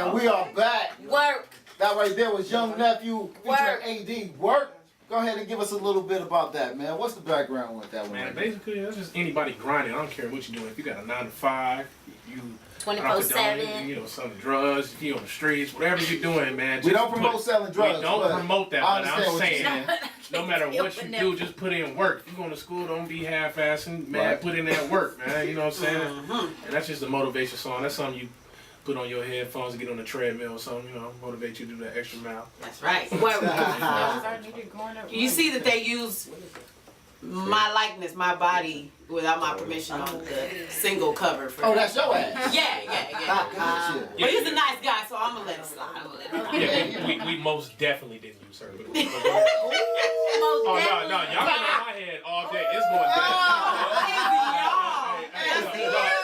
And we are back. Work. That right there was Young Nephew featuring AD. Work. Go ahead and give us a little bit about that, man. What's the background with that one? Man, basically, that's just anybody grinding. I don't care what you're doing. If you got a 9 to 5, you 24/7. You know, selling drugs, if you on the streets, whatever you're doing, man. We don't promote selling drugs. We don't promote that, but I'm saying, no matter what you do, just put in work. If you're going to school, don't be half-assing, man. Right. Put in that work, man. You know what I'm saying? And that's just a motivation song. That's something you put on your headphones and get on the treadmill or something, you know, motivate you to do that extra mile. That's right. Work. You see that they use my likeness, my body, without my permission on the single cover for Oh, that's your ass. Yeah. But he's a nice guy, so I'm gonna let it slide. Yeah, we most definitely didn't use her. Most Oh, no, definitely. y'all been on my head all day. It's going down.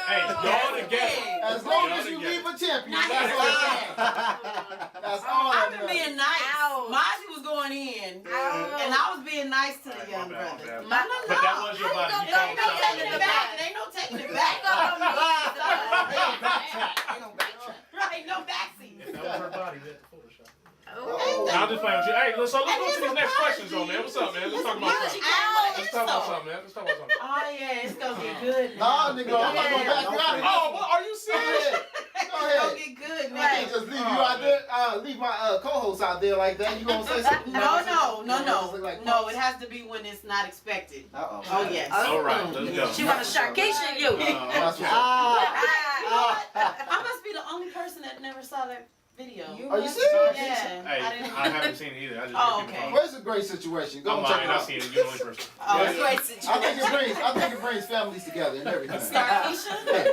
Hey, y'all together. As long as you leave a champion, that's all. That's all. I've been being nice. Margie was going in, and I was being nice to the young brother. But that was your body. You Ain't no taking it back. It ain't no taking it back. Right, no backseat. If that was her body, that's Photoshop. Oh. I'll just play with you. Hey, so let's go to these next questions, though, man. What's up, man? Let's talk about something. Let's talk about something, man. Let's talk about something. Oh yeah, it's gonna get good. Nah, nigga, I'm not gonna back you out. Oh, what? Are you serious? Go It's ahead. gonna get good, I can't man. just leave you out there, leave my co-host out there like that. You gonna say something? No. It has to be when it's not expected. Uh-oh. Oh yes. All right, let's go. She want to Sharkeisha you. That's what. I must be the only person that never saw that video. Are you serious? Yeah. Hey, I haven't seen it either. I just Oh, heard people okay. talk. Well, it's a great situation. Go I'm and check lying. it I out. seen it. You're the only person. Oh, it's great I situation. think it brings families together and everything. Starkeisha? Yeah,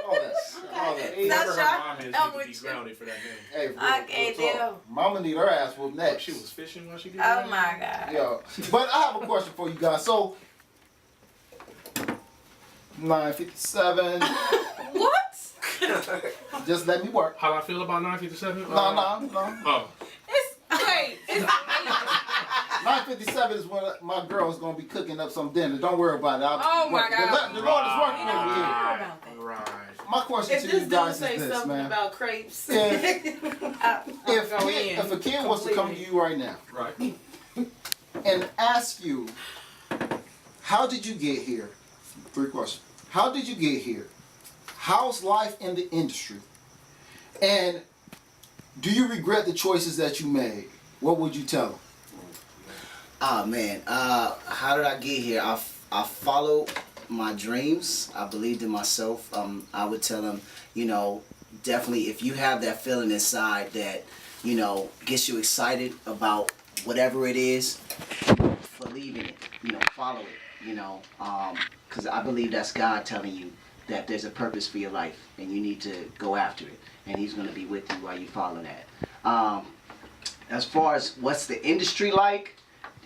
all that. All that. Hey, That's whoever her sharp. mom is, I'm need to with be you. grounded for that name. Hey, I can't real talk. Mama need her ass whooped next. She was fishing while she did Oh that? my God. Yo, but I have a question for you guys. So, 9:57. What? Just let me work. How I feel about 957? No. Oh. It's 9:57 is when my girl's gonna be cooking up some dinner. Don't worry about it. Oh my God. The Lord is working over here. Right. My question If to this you dude guys say is this, something man. about crepes, If a kid was to come to you right now Right. and ask you, how did you get here? 3 questions. How did you get here? How's life in the industry? And do you regret the choices that you made? What would you tell them? Oh man, how did I get here? I followed my dreams. I believed in myself. I would tell them, you know, definitely if you have that feeling inside that, you know, gets you excited about whatever it is, believe in it, you know, follow it, you know, because I believe that's God telling you that there's a purpose for your life and you need to go after it, and He's going to be with you while you follow that. As far as what's the industry like,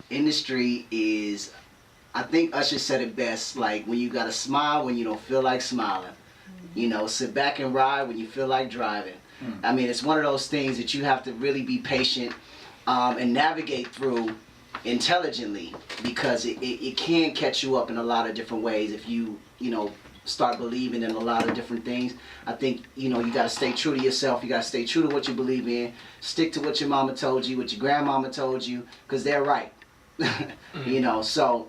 industry is, I think Usher said it best, like when you gotta smile when you don't feel like smiling. You know, sit back and ride when you feel like driving. I mean, it's one of those things that you have to really be patient and navigate through intelligently, because it can catch you up in a lot of different ways if you know, start believing in a lot of different things. I think, you know, you got to stay true to yourself. You got to stay true to what you believe in. Stick to what your mama told you, what your grandmama told you, because they're right. You know, so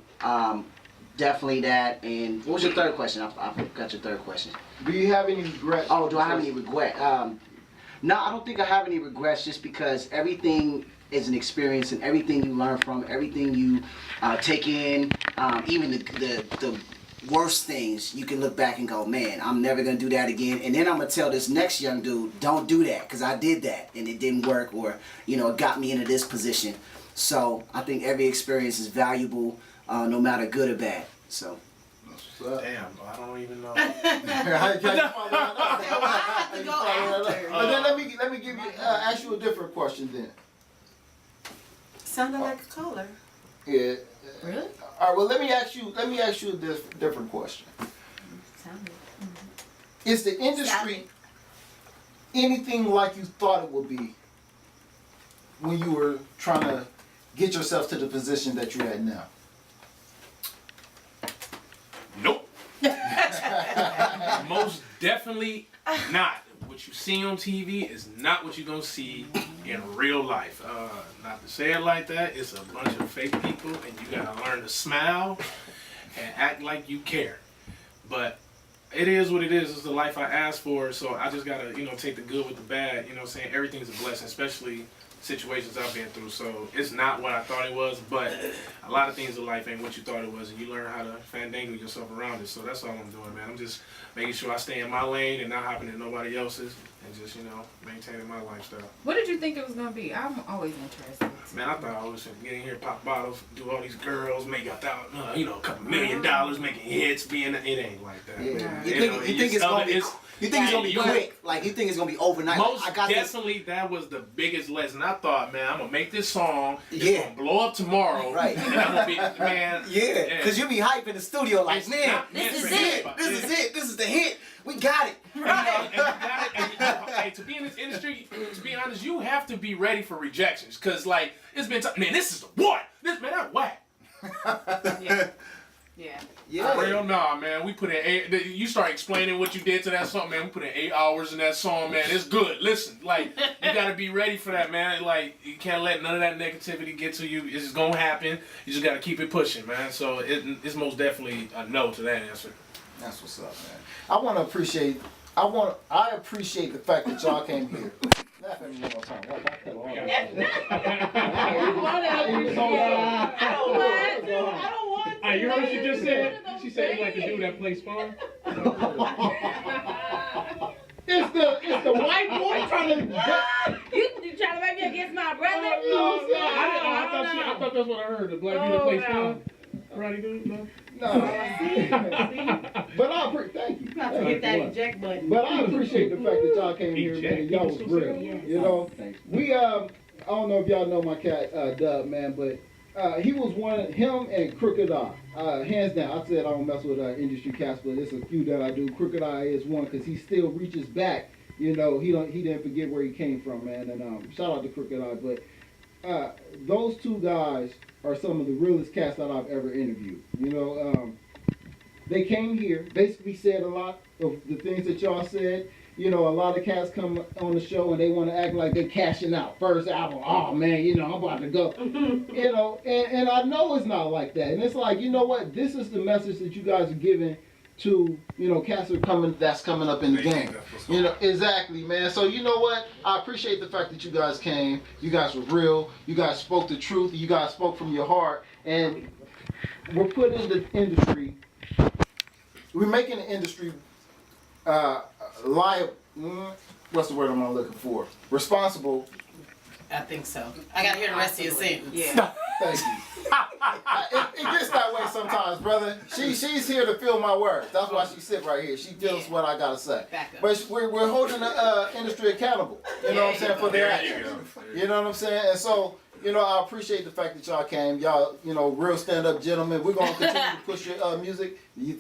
definitely that. And what was your third question? I forgot your third question. Do you have any regrets? Oh, do I have any regret? No, I don't think I have any regrets, just because everything is an experience, and everything you learn from, everything you take in, even the worst things, you can look back and go, man, I'm never going to do that again. And then I'm going to tell this next young dude, don't do that, because I did that and it didn't work, or, you know, it got me into this position. So I think every experience is valuable, no matter good or bad. So. Damn, I don't even know. But then let me give you ask you a different question then. sounded like a caller. Yeah. Really? All right. Well, let me ask you a different question. Is the industry anything like you thought it would be when you were trying to get yourself to the position that you're at now? Nope. Most definitely not. What what you see on TV is not what you're gonna see in real life. Not to say it like that, it's a bunch of fake people, and you gotta learn to smile and act like you care. But it is what it is. It's the life I asked for, so I just gotta, take the good with the bad. You know what I'm saying? Everything's a blessing, especially situations I've been through. So it's not what I thought it was, but a lot of things in life ain't what you thought it was, and you learn how to fandangle yourself around it. So that's all I'm doing, man. I'm just making sure I stay in my lane and not hopping in nobody else's, and just, maintaining my lifestyle. What did you think it was gonna be? I'm always interested. Man, I thought I was gonna get in here, pop bottles, do all these girls, make a couple $1 million, making hits, it ain't like that. Yeah. Man. You think it's gonna be? You think it's gonna be quick? Like you think it's gonna be overnight? Most I got definitely, that was the biggest lesson. I thought, man, I'm gonna make this song. It's gonna blow up tomorrow. Right. And I'm gonna be, man. Yeah, because you be hype in the studio like, man, this this is is it. This is it. This is the hit. We got it. Right. Hey, to be in this industry, to be honest, you have to be ready for rejections. Cause like it's been, man, this is the what? This man, that whack. Yeah. For real, nah, man. We put in you start explaining what you did to that song, man. We put in 8 hours in that song, man. It's good. Listen, like, you gotta be ready for that, man. Like, you can't let none of that negativity get to you. It's just gonna happen. You just gotta keep it pushing, man. So it's most definitely a no to that answer. That's what's up, man. I appreciate the fact that y'all came here. Laugh at me one more time. I don't want Hey, you heard what she just said? She said you like the dude that plays fun. It's the white boy trying to. You trying to make me against my brother? I thought that's what I heard. The black dude that plays fun. Karate dude, no? No. But thank you. Have to hit that eject button. But I appreciate the fact that y'all came here, man. Y'all was real. You know, we I don't know if y'all know my cat Dub, man, but he was him and Crooked Eye. Hands down, I said I don't mess with industry cats, but there's a few that I do. Crooked Eye is one because he still reaches back. You know, he didn't forget where he came from, man. And shout out to Crooked Eye. But those two guys are some of the realest cats that I've ever interviewed. You know, they came here, basically said a lot of the things that y'all said. You know, a lot of cats come on the show and they want to act like they're cashing out. First album, oh man, you know, I'm about to go. You know, and I know it's not like that. And it's like, you know what? This is the message that you guys are giving to, you know, cats that's coming up in the game. You know, exactly, man. So you know what? I appreciate the fact that you guys came. You guys were real. You guys spoke the truth. You guys spoke from your heart. And we're putting the industry, we're making the industry liable. What's the word I'm looking for? Responsible. I think so. I gotta hear the rest of your sentence. Yeah. Thank you. It gets that way sometimes, brother. She's here to feel my words. That's why she sit right here. She feels what I gotta say. But we're holding the industry accountable. You know what I'm saying, for their actions. You know what I'm saying? And so, you know, I appreciate the fact that y'all came. Y'all, you know, real stand-up gentlemen. We're gonna continue to push your music.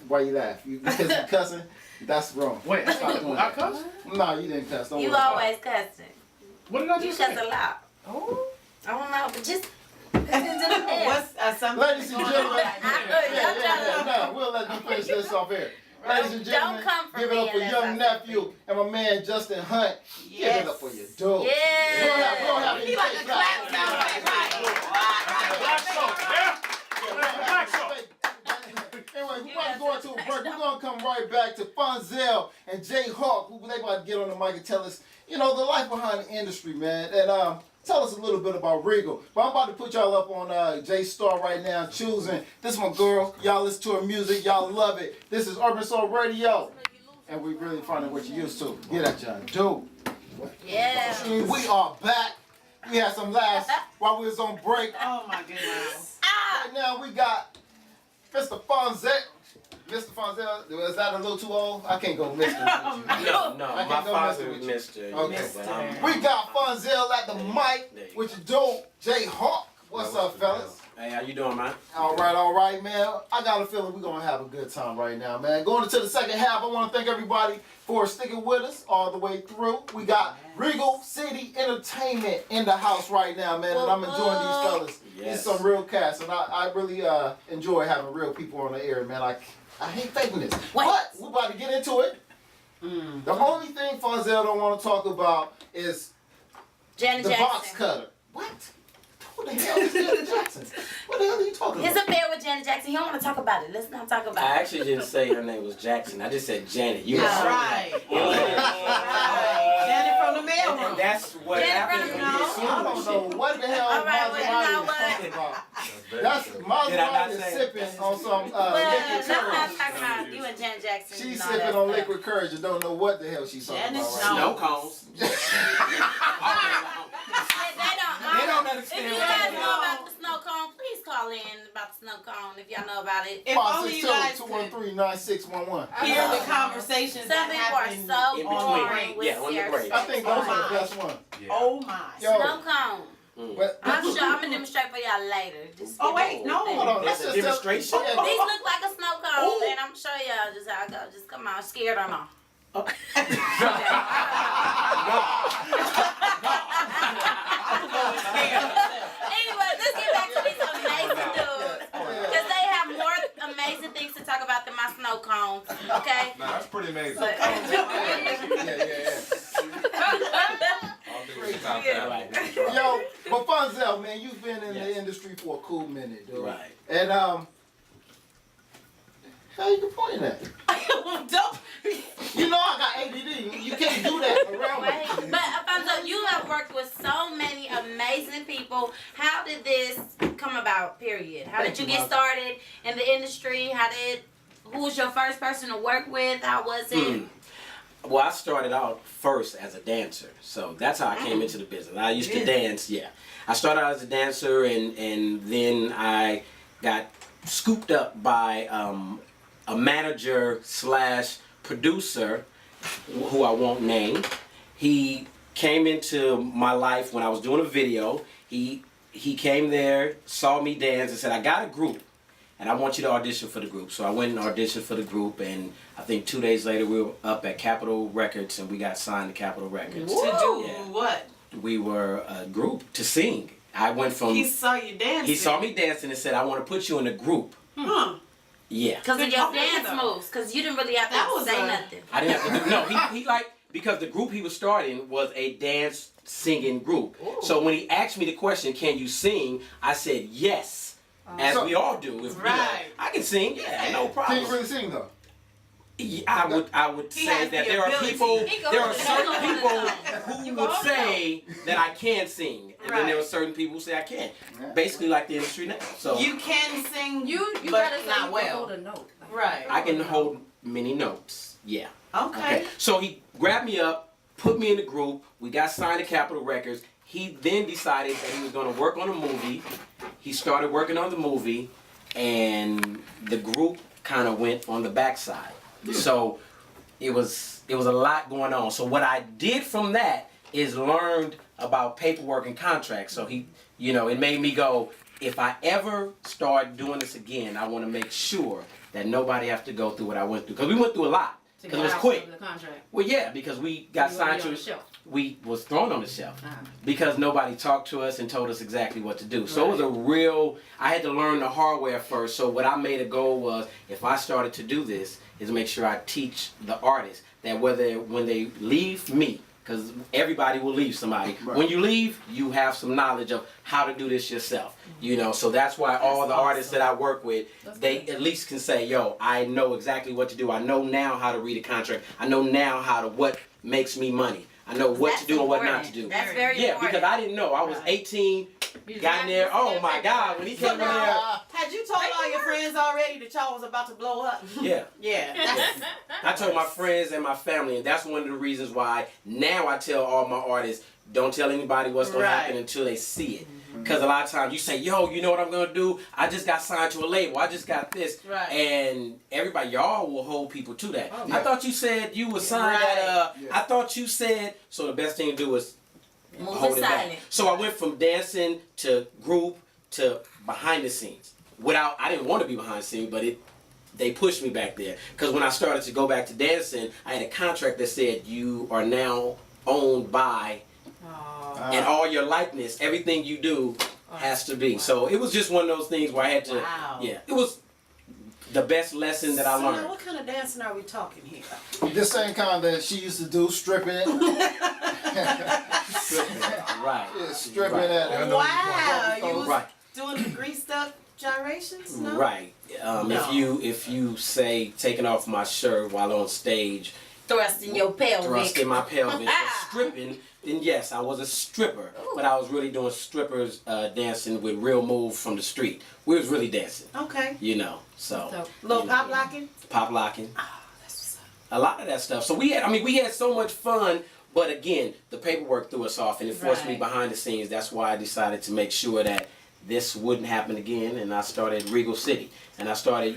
Why you laugh? Because you cussing? That's wrong. Wait, Stop doing I that. cuss? No, you didn't cuss. Don't You worry about always cussing. What did I You just cuss say? a lot. Oh. I don't know, but just listen to the air. What's something? Ladies and gentlemen, I no, we'll let them finish this off here. Ladies and gentlemen, Don't come for give it me up for unless young I nephew and my man Justin Hunt. Give it up for your dog. Yeah. We don't have any He like fake a clap black sound like Black soap, yeah? Black soap. Anyway, we're about to go into a break. We're going to come right back to Funzel and Jay Hawk, who they about to get on the mic and tell us, you know, the life behind the industry, man. And tell us a little bit about Regal. But I'm about to put y'all up on J Star right now, choosing. This is my girl. Y'all listen to her music. Y'all love it. This is Urban Soul Radio. And we really finding what you're used to. Get at y'all. Dude. Yeah. We are back. We had some laughs while we was on break. Oh my goodness. Right now we got Mr. Fonzel. Mr. Fonzel, is that a little too old? I can't go Mr. No, I my can't go father Mr. is with you. Mr. Okay. Mr. We got Fonzel at the mic, which is dope. Jay Hawk. What's up, fellas? Hey, how you doing, man? All right, man. I got a feeling we're going to have a good time right now, man. Going into the second half, I want to thank everybody for sticking with us all the way through. We got Regal City Entertainment in the house right now, man, and I'm enjoying these fellas. Yes. These some real cats, and I really enjoy having real people on the air, man. I hate faking this. What? But we're about to get into it. The only thing Fonzel don't want to talk about is Janet the Jackson. box cutter. What? Who the hell is Janet Jackson? What the hell are you talking His about? affair with Janet Jackson. He don't want to talk about it. Let's not talk about I it. actually didn't say her name was Jackson. I just said Janet. You That's know. right. Yeah. Janet from the And mailroom. that's what Janet happened from when the- you I assume don't know shit. what the hell All right, well, you Maserati know is what? talking about. That's Did I not Maserati is say it? sipping on some Well, liquid let's not courage. talk about you and Janet Jackson. She's and all sipping that on stuff. liquid courage and don't know what the hell she's talking Janet about right Snow now. cones. They don't understand If you what guys that know is. about the snow cone, please call in about the snow cone if y'all know about it. If only you guys could 562-213-9611. hear the conversations Some that people are happen. so in boring between. with Yeah, on the their break. I think those are the my. best ones. Oh my. Yo, snow cone. but I'm sure I'm gonna demonstrate for y'all later. Just Oh, give wait, me no. the thing. hold on, There's let's a just demonstration? Yeah, These look like a snow cone, Ooh. and I'm sure y'all just how I go. Just come on, scared or not. Anyway, let's get back to these amazing dudes. Because they have more amazing things to talk about than my snow cones. Okay? Nah, that's pretty amazing. But, yeah. All things top Yeah. down. Yo, but Fonzel, man, you've been in the Yes. industry for a cool minute, dude. Right. And how you pointing at? Don't. You know I got ADD. You can't do that around me. but Alfonso, you have worked with so many amazing people. How did this come about, period? How did you get started in the industry? Who was your first person to work with? How was it? Well, I started out first as a dancer, so that's how I came into the business. I used to dance, yeah. I started out as a dancer, and then I got scooped up by a manager slash producer, who I won't name. He came into my life when I was doing a video. He came there, saw me dance, and said, "I got a group, and I want you to audition for the group." So I went and auditioned for the group, and I think 2 days later we were up at Capitol Records, and we got signed to Capitol Records. To do Yeah. what? We were a group to sing. I went from He saw you dancing. he saw me dancing and said, "I want to put you in a group." Huh. Yeah. Because of Good your job, dance though. moves. Because you didn't really have That to was say a- nothing. I didn't have to do no. He like because the group he was starting was a dance singing group. So when he asked me the question, "Can you sing?" I said yes, as So- we all do. If, you know, Right. I can sing. Yeah, no Can you problem. really sing though? Yeah, I would He say has that the there are ability. people He can there are hold it certain down. people who You would can hold it say that I can sing, and then there are Right. certain people who say I can't. Yeah. Basically, like the industry now. So You can sing, You but gotta say not you well. can hold a note. Right. I can hold many notes. Yeah. Okay. So he grabbed me up, put me in the group. We got signed to Capitol Records. He then decided that he was going to work on a movie. He started working on the movie, and the group kind of went on the backside. So it was a lot going on. So what I did from that is learned about paperwork and contracts. So he, it made me go, if I ever start doing this again, I want to make sure that nobody have to go through what I went through. Because we went through a lot. To Because get it was out quick. of the contract. Well, yeah, because we got You signed wanna be on to the shelf. we was thrown on the shelf Uh-huh. because nobody talked to us and told us exactly what to do. So it was a real. I had to learn the hard way at first. So what I made a goal was, if I started to do this, is make sure I teach the artists that when they leave me, because everybody will leave somebody. Right. When you leave, you have some knowledge of how to do this yourself. So that's why all the artists that I work with, they at least can say, "Yo, I know exactly what to do. I know now how to read a contract. I know now what makes me money. I know what That's to do and what not important. to do." That's very Yeah, important. because I didn't know. I was 18, got in there. Oh my God, when he came in there. Had you told all your friends already that y'all was about to blow up? Yeah. Yeah. That's, I told my friends and my family, and that's one of the reasons why now I tell all my artists, don't tell anybody what's going to happen until they see it. Because a lot of times you say, "Yo, you know what I'm going to do? I just got signed to a label. I just got this." Right. And everybody, y'all will hold people to that. Oh, yeah. I thought you said you were signed Right. at, Yeah. I thought you said, so the best thing to do is hold it silent. back. So I went from dancing to group to behind the scenes. I didn't want to be behind the scenes, but they pushed me back there. Because when I started to go back to dancing, I had a contract that said you are now owned by, and all your likeness, everything you do has to be. So it was just one of those things where I had to, Wow. yeah, it was the best lesson that I So now, learned. what kind of dancing are we talking here? The same kind that she used to do, stripping. Right. Yeah, stripping Right. at it. Wow, you was Right. doing the greased up gyrations? No? Right. No. If you say taking off my shirt while on stage, Thrusting your pelvic. thrusting my pelvis, or stripping, then yes, I was a stripper. But I was really doing strippers dancing with real moves from the street. We was really dancing, Okay. you know. So Little you know, pop locking? pop locking, Oh, that's what's up. a lot of that stuff. So we had so much fun. But again, the paperwork threw us off, and it forced me Right. behind the scenes. That's why I decided to make sure that this wouldn't happen again, and I started Regal City. And I started,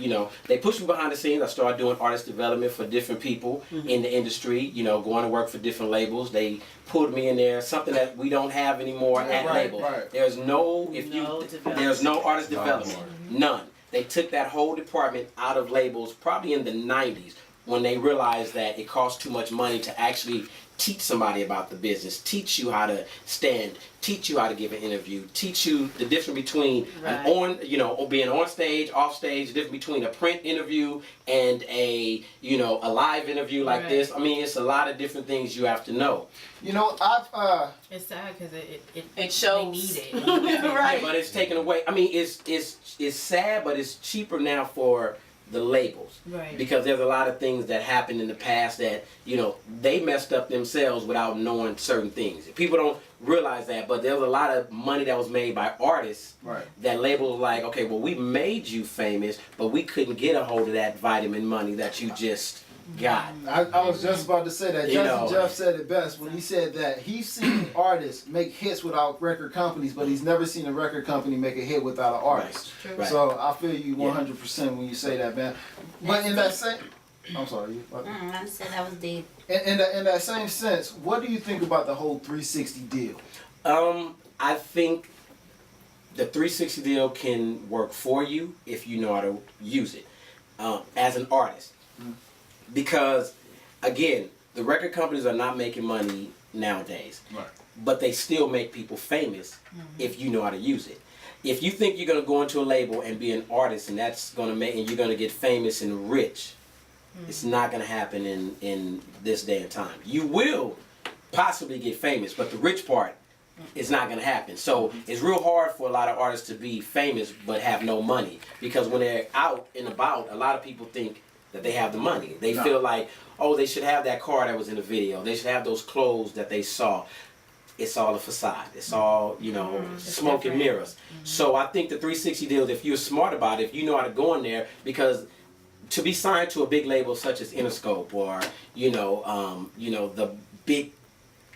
they pushed me behind the scenes. I started doing artist development for different people in the industry, going to work for different labels. They pulled me in there, something that we don't have anymore at Right, label. right. There's no, there's no artist No development, none. They took that whole department out of labels probably in the 90s when they realized that it cost too much money to actually teach somebody about the business, teach you how to stand, teach you how to give an interview, teach you the difference between being on stage, off stage, the difference between a print interview and a live interview like Right. this. I mean, it's a lot of different things you have to know. I've It's sad because It shows. they need it. Right. But it's taken away. I mean, it's sad, but it's cheaper now for the labels. Right. Because there's a lot of things that happened in the past that, they messed up themselves without knowing certain things. People don't realize that, but there was a lot of money that was made by artists Right. that labels like, okay, well, we made you famous, but we couldn't get a hold of that vitamin money that you just got. I was just about to say that. You know. Jeff said it best when he said that he's seen artists make hits without record companies, but he's never seen a record company make a hit without an artist. True. Right. So I feel you 100% when you say that, man. But in that same, I'm sorry, you. I said that was deep. In that same sense, what do you think about the whole 360 deal? I think the 360 deal can work for you if you know how to use it as an artist. Because, again, the record companies are not making money nowadays. Right. But they still make people famous if you know how to use it. If you think you're going to go into a label and be an artist and that's going to make and you're going to get famous and rich, it's not going to happen in this day and time. You will possibly get famous, but the rich part is not going to happen. So it's real hard for a lot of artists to be famous but have no money, because when they're out and about, a lot of people think that they have the money. They feel like, oh, they should have that car that was in the video. They should have those clothes that they saw. It's all a facade. It's all, smoke and mirrors. So I think the 360 deals, if you're smart about it, if you know how to go in there, because to be signed to a big label such as Interscope or, the big,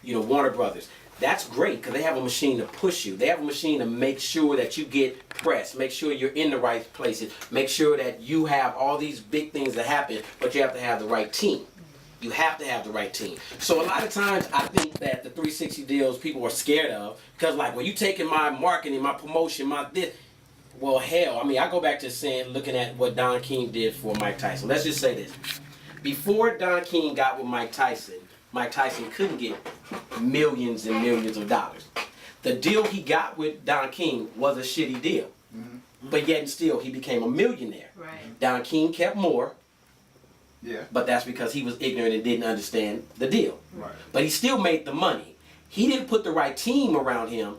Warner Brothers, that's great because they have a machine to push you. They have a machine to make sure that you get press, make sure you're in the right places, make sure that you have all these big things that happen, but you have to have the right team. You have to have the right team. So a lot of times I think that the 360 deals people are scared of because well, you taking my marketing, my promotion, my this. Well, hell, I go back to looking at what Don King did for Mike Tyson. Let's just say this. Before Don King got with Mike Tyson couldn't get millions and millions of dollars. The deal he got with Don King was a shitty deal. But yet and still, he became a millionaire. Right. Don King kept more. Yeah. But that's because he was ignorant and didn't understand the deal. Right. But he still made the money. He didn't put the right team around him,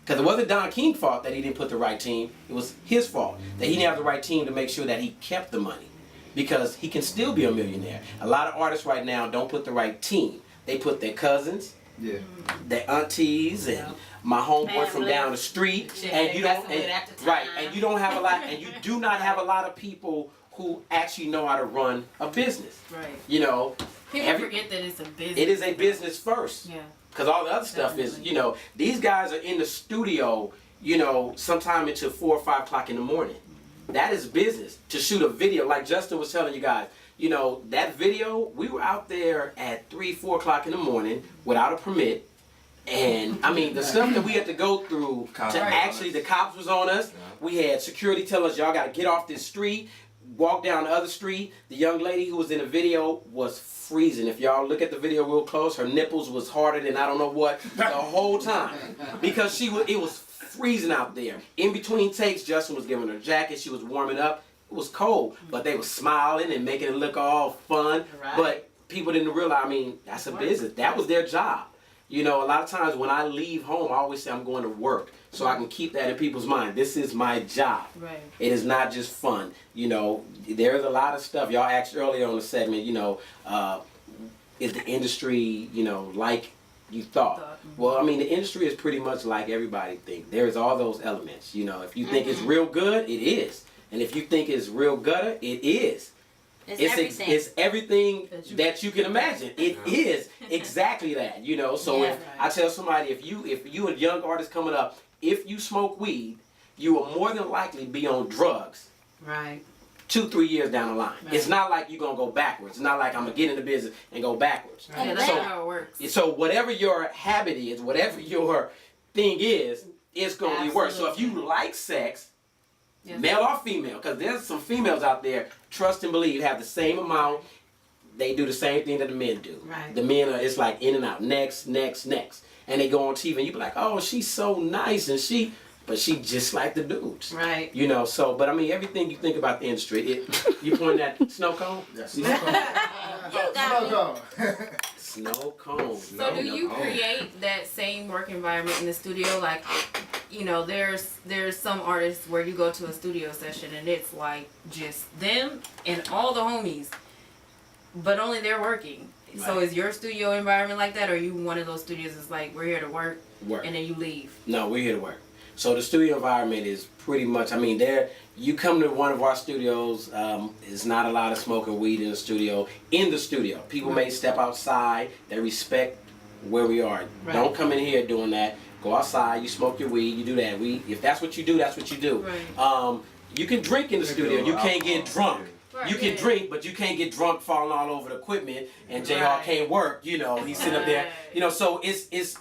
because it wasn't Don King's fault that he didn't put the right team. It was his fault that he didn't have the right team to make sure that he kept the money, because he can still be a millionaire. A lot of artists right now don't put the right team. They put their cousins, Yeah. their aunties, and my homeboy from down the street, and you don't, and you don't have a lot, and you do not have a lot of people who actually know how to run a business. Right. People forget that it's a business. It is a business first. Yeah. Because all the other stuff is, these guys are in the studio, sometime until 4 or 5 o'clock in the morning. That is business. To shoot a video, like Justin was telling you guys, that video, we were out there at 3, 4 o'clock in the morning without a permit. And the stuff that we had to go through to actually, the cops was on us. We had security tell us, y'all got to get off this street, walk down the other street. The young lady who was in the video was freezing. If y'all look at the video real close, her nipples was harder than I don't know what the whole time, because it was freezing out there. In between takes, Justin was giving her a jacket. She was warming up. was cold, but they were smiling and making it look all fun. Right. But people didn't realize, I mean, that's a business. That was their job. You know, a lot of times when I leave home, I always say I'm going to work, so I can keep that in people's mind. This is my job. Right. It is not just fun. You know, there's a lot of stuff. Y'all asked earlier on the segment, you know, is the industry, you know, like you thought? Well, I mean, the industry is pretty much like everybody think. There's all those elements. You know, if you think it's real good, it is. And if you think it's real gutter, it is. Everything. It's everything that you can imagine. It is exactly that, you know. So if I tell somebody, if you a young artist coming up, if you smoke weed, you will more than likely be on drugs. Right. 2-3 years down the line. Right. It's not like you're gonna go backwards. It's not like I'm gonna get in the business and go backwards. Yeah, that's how it works. So whatever your habit is, whatever your thing is, it's gonna be worse. So if you like sex, male or female, because there's some females out there, trust and believe, have the same amount. They do the same thing that the men do. Right. The men are, it's like in and out, next. And they go on TV and you be like, oh, she's so nice, and but she just like the dudes. Right. You know, so, but I mean, everything you think about the industry, you point at snow cone? Yes. You got me. Snow cone. So do you create that same work environment in the studio? Like, you know, there's some artists where you go to a studio session and it's like just them and all the homies, but only they're working. So Right. is your studio environment like that, or are you one of those studios that's like, we're here to work. Work. And then you leave? No, we're here to work. So the studio environment is pretty much, I mean, you come to one of our studios, there's not a lot of smoking weed in the studio. People may step outside, they respect where we are. Right. Don't come in here doing that. Go outside, you smoke your weed, you do that. If that's what you do, that's what you do. Right. You can drink in the studio, you can't get drunk. Right, You can yeah. drink, but you can't get drunk falling all over the equipment, and JR Right. can't work, you know, he's sitting up there. Right. You know, so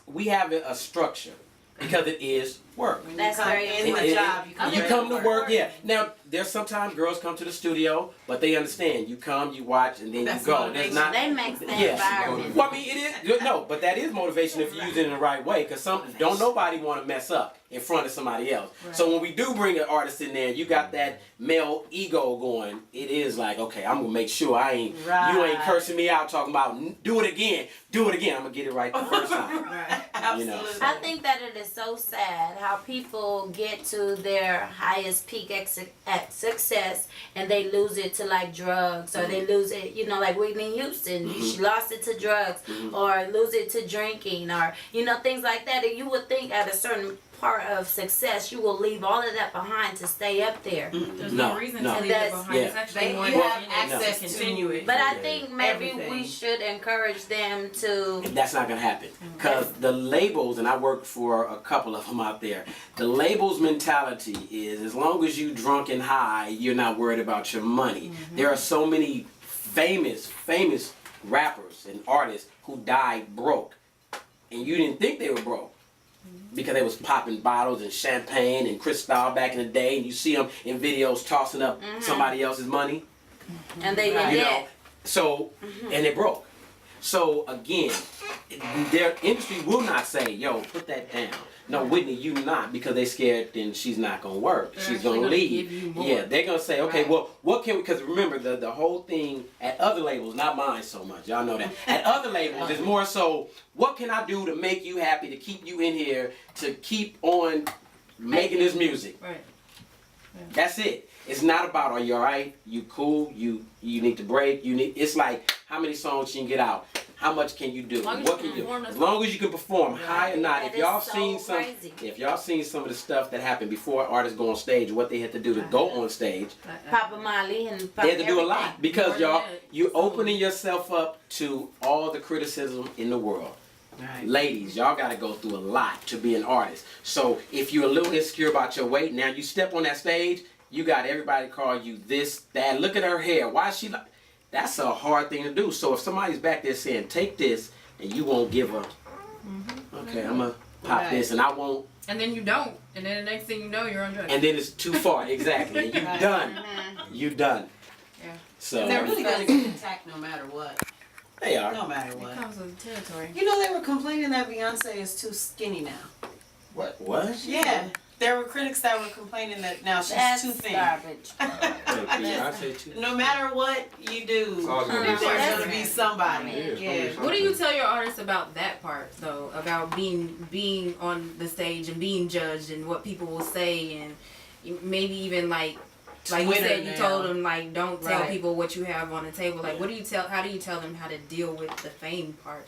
we have a structure because it is work. When That's you come very in the It- job, You come to work, yeah. Now, there's sometimes girls come to the studio, but they understand. You come, you watch, and then That's you go. motivation. There's not. They make the Yes. environment. Well, I mean, it is. No, but that is motivation if you use it in the right way. Because don't nobody want to mess up in front of somebody else. Right. So when we do bring an artist in there, you got that male ego going. It is like, okay, I'm gonna make sure you ain't Right. cursing me out, talking about do it again. I'm gonna get it right the first time. Right. You know. Absolutely. I think that it is so sad how people get to their highest peak at success and they lose it to like drugs, or they lose it, you know, like Whitney Houston, she lost it to drugs, or lose it to drinking, or, you know, things like that. And you would think at a certain part of success you will leave all of that behind to stay up there. There's No, no reason no. to leave it That's- behind. Yeah. It's actually more You have important access to to continue it. But I think maybe Everything. we should encourage them to That's not gonna happen because the labels, and I work for a couple of them out there. The labels mentality is as long as you drunk and high, you're not worried about your money. There are so many famous rappers and artists who died broke, and you didn't think they were broke because they was popping bottles and champagne and Cristal back in the day, and you see them in videos tossing up somebody else's money. and they Right. did You that. know, so and it broke. So again, their industry will not say, "Yo, put that down." No, Whitney, you not, because they scared. Then she's not gonna work. They're She's actually gonna gonna leave. give you more. Yeah, they're gonna say, "Okay, Right. well, what can we?" Because remember, the whole thing at other labels, not mine so much. Y'all know that. At other labels, it's more so, what can I do to make you happy, to keep you in here, to keep on making this music? Right. That's it. It's not about, are you alright? You cool? You need to break? It's like, how many songs you can get out? How much can you do? As long as What you can can you do? perform, that's As long as you can perform, high or not. That If y'all is so seen crazy. if y'all seen some of the stuff that happened before artists go on stage, what they had to do to go on stage, Papa Molly and Papa they had to do a lot everything. because More y'all than that. you opening yourself up to all the criticism in the world. Right. Ladies, y'all got to go through a lot to be an artist. So if you're a little insecure about your weight, now you step on that stage, you got everybody call you this, that. Look at her hair. Why is she like? That's a hard thing to do. So if somebody's back there saying, take this, and you won't give her, okay, I'm going to pop Right. this, and I won't, And then you don't. And then the next thing you know, you're on drugs. and then it's too far. Exactly. And you Right. done. You done. Yeah. So They're really gonna get attacked no matter what. they are. No matter It what. comes with the territory. You know they were complaining that Beyonce is too skinny now. What? Yeah. There were critics that were complaining that now she's That's too thin. garbage. Beyonce too. No matter what you do, It's always gonna be there's something. gonna be somebody. Yeah, it's gonna be Yeah. something. What do you tell your artists about that part though? About being on the stage and being judged and what people will say and maybe even like you Twitter said, you now. told them like don't tell Right. people what you have on the table. Like what do you tell? How do you tell them how to deal with the fame part?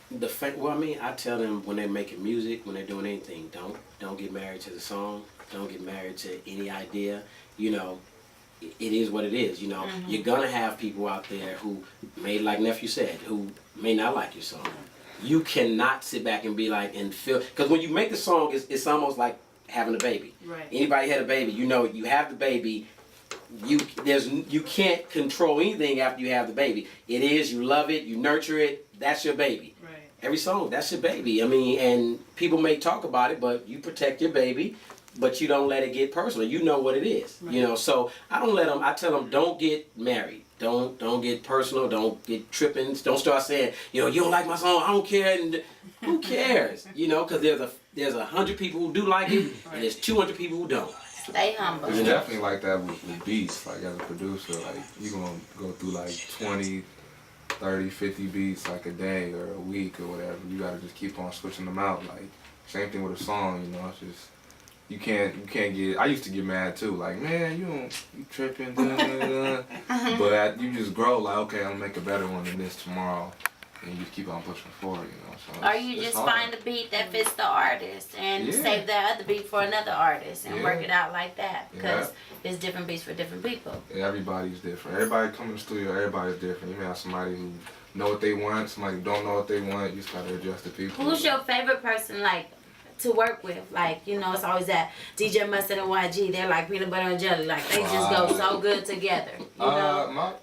Well, I mean, I tell them when they're making music, when they're doing anything, don't get married to the song. Don't get married to any idea. You know, it is what it is. You know, you're gonna have people out there who may, like nephew said, who may not like your song. You cannot sit back and be like and feel, because when you make the song, it's almost like having a baby. Right. Anybody had a baby, you know, you have the baby. You can't control anything after you have the baby. It is, you love it, you nurture it. That's your baby. Right. Every song, that's your baby. I mean, and people may talk about it, but you protect your baby, but you don't let it get personal. You know what it is, you know. So I don't let them. I tell them, don't get married. Don't get personal. Don't get tripping. Don't start saying, you know, you don't like my song. I don't care. And who cares? You know, because there's 100 people who do like it, and there's 200 people who don't. Stay humble. It's definitely like that with beats. Like as a producer, like you gonna go through like 20, 30, 50 beats like a day or a week or whatever. You gotta just keep on switching them out. Like same thing with a song, you know. It's just you can't get. I used to get mad too. Like man, you tripping, but you just grow. Like okay, I'm gonna make a better one than this tomorrow, and you just keep on pushing forward, you know. So Or you it's just hard. find a beat that fits the artist and Yeah. save that other beat for another artist and Yeah. work it out like that because it's different beats for different people. Everybody's different. Everybody come in the studio, everybody's different. You may have somebody who know what they want, somebody who don't know what they want. You just gotta adjust the people. Who's your favorite person like to work with? Like, you know, it's always that DJ Mustard and YG, they're like peanut butter and jelly. Like they just go so good together. You know?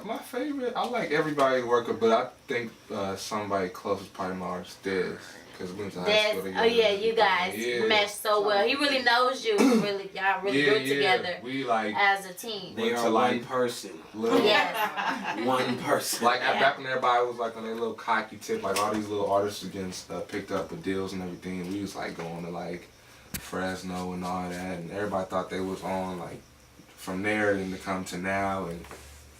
My favorite, I like everybody to work with, but I think somebody close is probably my artist Dez. Because we went to high school together. Oh yeah, you guys mesh so well. He really knows you. Y'all really good together We like as a team. They Went are to, one like, person. Yes. One person. like back when everybody was like on their little cocky tip, like all these little artists against picked up with deals and everything. And we was like going to like Fresno and all that, and everybody thought they was on like from there and to come to now, and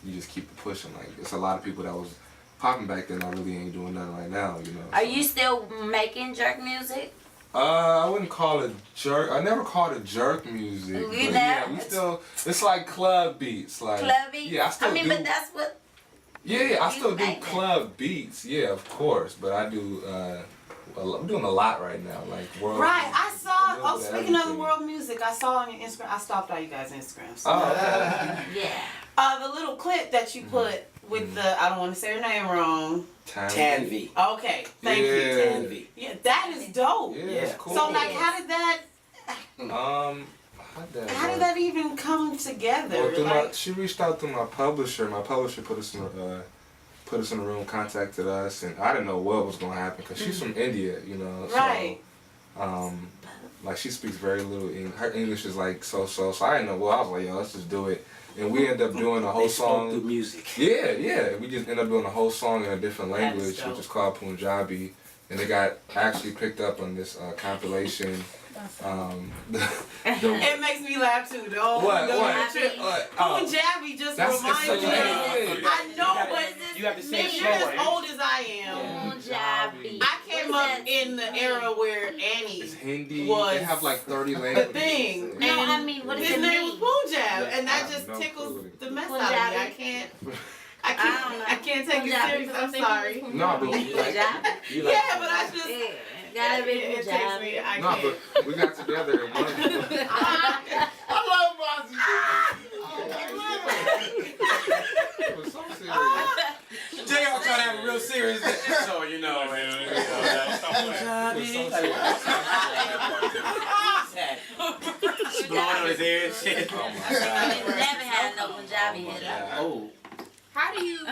you just keep it pushing. Like it's a lot of people that was popping back then. I really ain't doing nothing right now, you know. Are you still making jerk music? I wouldn't call it jerk. I never called it jerk music. You But never? yeah, we still. It's like club beats. Like Club beats? Yeah, I still do. but that's what. Yeah, I you still do make it. club beats. Yeah, of course. But I do. I'm doing a lot right now. Like world. Right, I music, a saw. little Oh, bit of speaking of the everything. world music, I saw on your Instagram. I stopped all you guys' Instagrams. Oh, okay. Yeah. The little clip that you put with the, I don't want to say her name wrong. Tanvi. Okay, thank you. Tanvi. Yeah, that is dope. Yeah, Yeah. it's cool. So like, how did that? How How did that even come together? Well, through Like, she reached out to my publisher. My publisher put us in the room, contacted us, and I didn't know what was gonna happen because she's from India, you know. Right. So, like she speaks very little English. Her English is like so. So I didn't know. Well, I was like, yo, let's just do it. And we ended up doing a whole They spoke song. through music. Yeah. We just ended up doing a whole song in a different That's language, dope. which is called Punjabi, and it got actually picked up on this compilation. it makes me laugh too. Though. What? Oh. Punjabi just That's- reminds it's such me. a good thing. I know, but You have to say it if you're as slower. old as I am, Punjabi. I came What up is that? in the era where Annie It's Hindi. was They have like 30 the languages. thing. No, and I mean, what does his it name mean? was Punjab, and I that have just no tickles clue. the mess Punjabi. out of me. I I don't know. can't take it Punjabi, serious. I'm I'm thinking sorry. it's No, but You like, Punjabi. you like Yeah, but I just Yeah. Gotta be it takes me. Punjabi. I No, can't. but we got together and one. I love Mozzie. It was so serious. JR trying to have a real serious so you know, man. It was so serious. Blowing on his ear and shit. Oh my God. Never had no Punjabi hit. Oh. How do you